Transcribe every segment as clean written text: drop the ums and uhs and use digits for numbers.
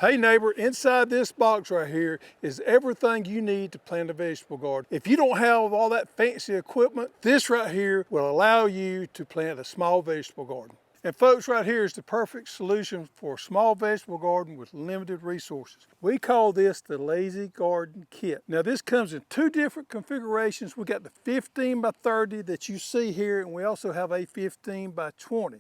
Hey neighbor, inside this box right here is everything you need to plant a vegetable garden. If you don't have all that fancy equipment, this right here will allow you to plant a small vegetable garden. And folks, right here is the perfect solution for a small vegetable garden with limited resources. We call this the Lazy Garden Kit. Now this comes in two different configurations. We got the 15 by 30 that you see here, and we also have a 15 by 20.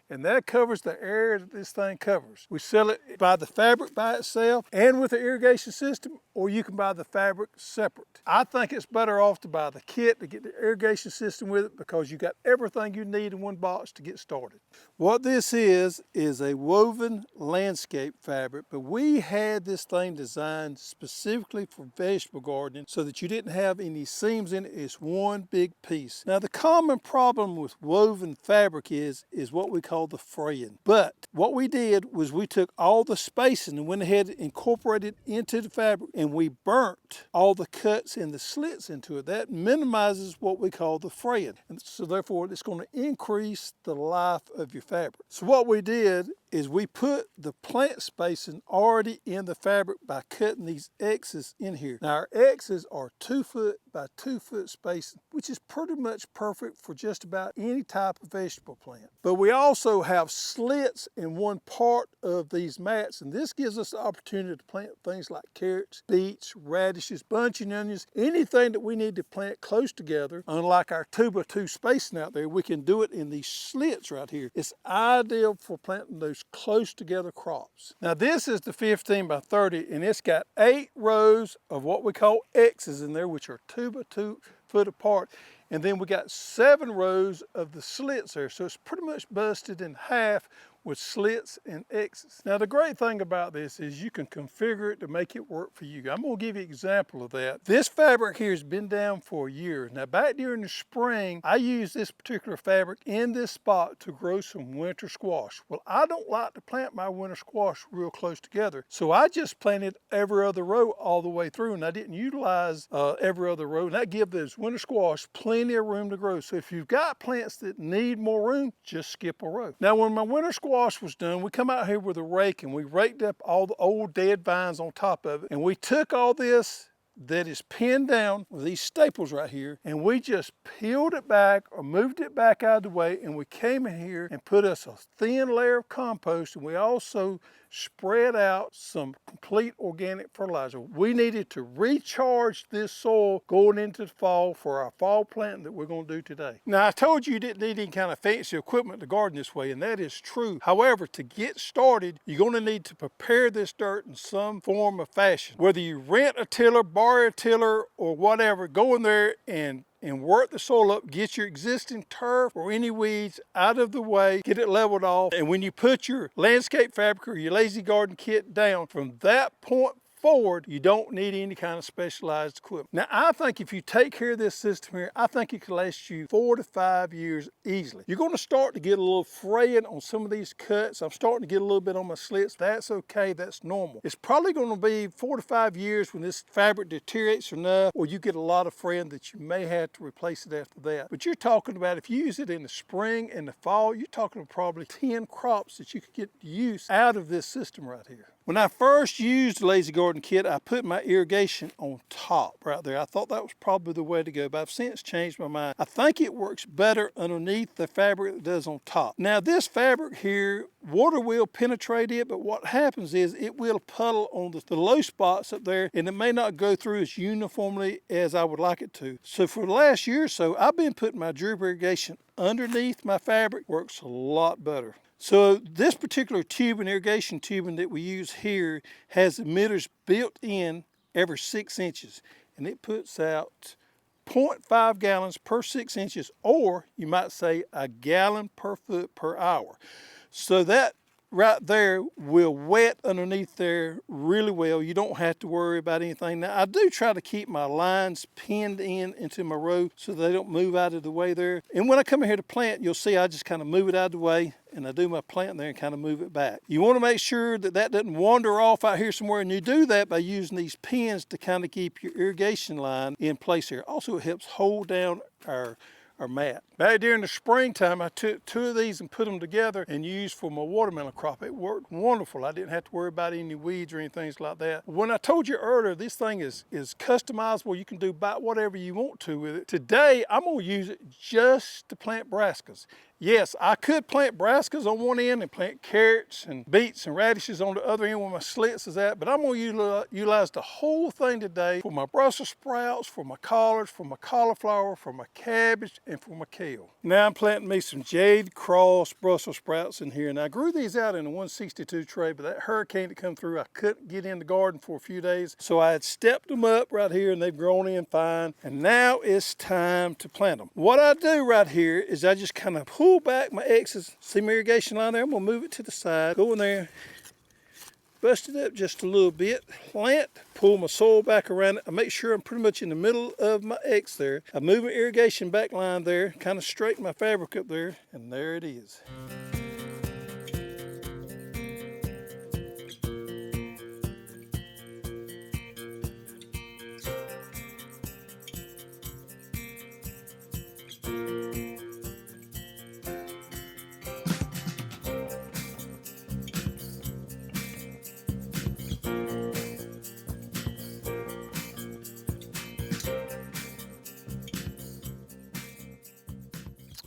And that covers the area that this thing covers. We sell it by the fabric by itself and with the irrigation system, or you can buy the fabric separate. I think it's better off to buy the kit to get the irrigation system with it because you got everything you need in one box to get started. What this is a woven landscape fabric, but we had this thing designed specifically for vegetable gardening so that you didn't have any seams in it. It's one big piece. Now the common problem with woven fabric is what we call the fraying. But what we did was we took all the spacing and went ahead and incorporated it into the fabric, and we burnt all the cuts and the slits into it. That minimizes what we call the fraying. And so therefore it's going to increase the life of your fabric. So what we did is we put the plant spacing already in the fabric by cutting these X's in here. Now our X's are 2 foot by 2 foot spacing, which is pretty much perfect for just about any type of vegetable plant. But we also have slits in one part of these mats, and this gives us the opportunity to plant things like carrots, beets, radishes, bunching onions, anything that we need to plant close together. Unlike our 2 by 2 spacing out there, we can do it in these slits right here. It's ideal for planting those close together crops. Now this is the 15 by 30, and it's got 8 rows of what we call X's in there, which are 2 by 2 foot apart. And then we got 7 rows of the slits there. So it's pretty much busted in half with slits and X's. Now the great thing about this is you can configure it to make it work for you. I'm gonna give you an example of that. This fabric here has been down for a year. Now back during the spring, I used this particular fabric in this spot to grow some winter squash. Well, I don't like to plant my winter squash real close together. So I just planted every other row all the way through, and I didn't utilize every other row. And that gives those winter squash plenty of room to grow. So if you've got plants that need more room, just skip a row. Now when my winter squash was done, we come out here with a rake and we raked up all the old dead vines on top of it, and we took all this that is pinned down with these staples right here, and we just peeled it back or moved it back out of the way, and we came in here and put us a thin layer of compost, and we also spread out some complete organic fertilizer. We needed to recharge this soil going into the fall for our fall planting that we're going to do today. Now I told you didn't need any kind of fancy equipment to garden this way, and that is true. However, to get started, you're going to need to prepare this dirt in some form of fashion. Whether you rent a tiller, borrow a tiller, or whatever, go in there and work the soil up, get your existing turf or any weeds out of the way, get it leveled off. And when you put your landscape fabric or your lazy garden kit down, from that point forward, you don't need any kind of specialized equipment. Now, I think if you take care of this system here, I think it could last you 4 to 5 years easily. You're going to start to get a little fraying on some of these cuts. I'm starting to get a little bit on my slits. That's okay, that's normal. It's probably going to be 4 to 5 years when this fabric deteriorates enough, or you get a lot of fraying that you may have to replace it after that. But you're talking about, if you use it in the spring and the fall, you're talking about probably 10 crops that you could get use out of this system right here. When I first used the Lazy Garden Kit, I put my irrigation on top right there. I thought that was probably the way to go, but I've since changed my mind. I think it works better underneath the fabric than it does on top. Now this fabric here, water will penetrate it, but what happens is it will puddle on the low spots up there, and it may not go through as uniformly as I would like it to. So for the last year or so, I've been putting my drip irrigation underneath my fabric. Works a lot better. So this particular tubing, irrigation tubing that we use here, has emitters built in every 6 inches, and it puts out 0.5 gallons per 6 inches, or you might say a gallon per foot per hour. So that right there will wet underneath there really well. You don't have to worry about anything. Now I do try to keep my lines pinned in into my row so they don't move out of the way there. And when I come in here to plant, you'll see I just kind of move it out of the way, and I do my planting there and kind of move it back. You want to make sure that that doesn't wander off out here somewhere, and you do that by using these pins to kind of keep your irrigation line in place here. Also, it helps hold down our our mat. Back during the springtime, I took 2 of these and put them together and used for my watermelon crop. It worked wonderful. I didn't have to worry about any weeds or anything like that. When I told you earlier, this thing is customizable. You can do about whatever you want to with it. Today, I'm gonna use it just to plant brassicas. Yes, I could plant brassicas on one end and plant carrots and beets and radishes on the other end where my slits is at, but I'm going to utilize the whole thing today for my Brussels sprouts, for my collards, for my cauliflower, for my cabbage, and for my kale. Now I'm planting me some Jade Cross Brussels sprouts in here, and I grew these out in a 162 tray, but that hurricane that come through, I couldn't get in the garden for a few days, so I had stepped them up right here, and they've grown in fine, and now it's time to plant them. What I do right here is I just kind of pull back my excess. See my irrigation line there? I'm gonna move it to the side, go in there, bust it up just a little bit, plant, pull my soil back around it. I make sure I'm pretty much in the middle of my X there. I move my irrigation back line there, kind of straighten my fabric up there, and there it is.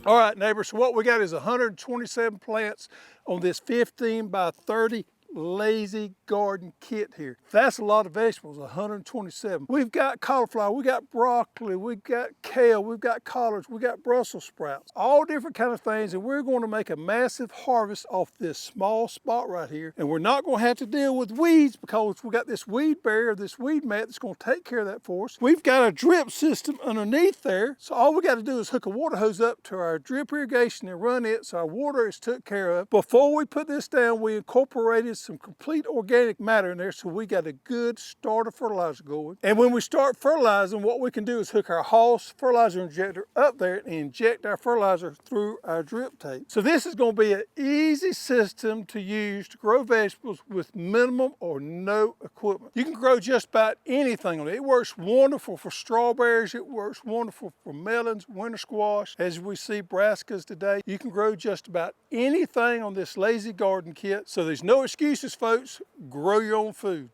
All right, neighbors, so what we got is 127 plants on this 15 by 30 lazy garden kit here. That's a lot of vegetables, 127. We've got cauliflower, we got broccoli, we've got kale, we've got collards, we got Brussels sprouts, all different kind of things, and we're going to make a massive harvest off this small spot right here. And we're not going to have to deal with weeds because we got this weed barrier, this weed mat that's going to take care of that for us. We've got a drip system underneath there, so all we got to do is hook a water hose up to our drip irrigation and run it so our water is took care of. Before we put this down, we incorporated some complete organic matter in there, so we got a good starter fertilizer going. And when we start fertilizing, what we can do is hook our Hoss fertilizer injector up there and inject our fertilizer through our drip tape. So this is going to be an easy system to use to grow vegetables with minimum or no equipment. You can grow just about anything on it. It works wonderful for strawberries. It works wonderful for melons, winter squash. As we see brassicas today, you can grow just about anything on this lazy garden kit. So there's no excuses, folks. Grow your own food.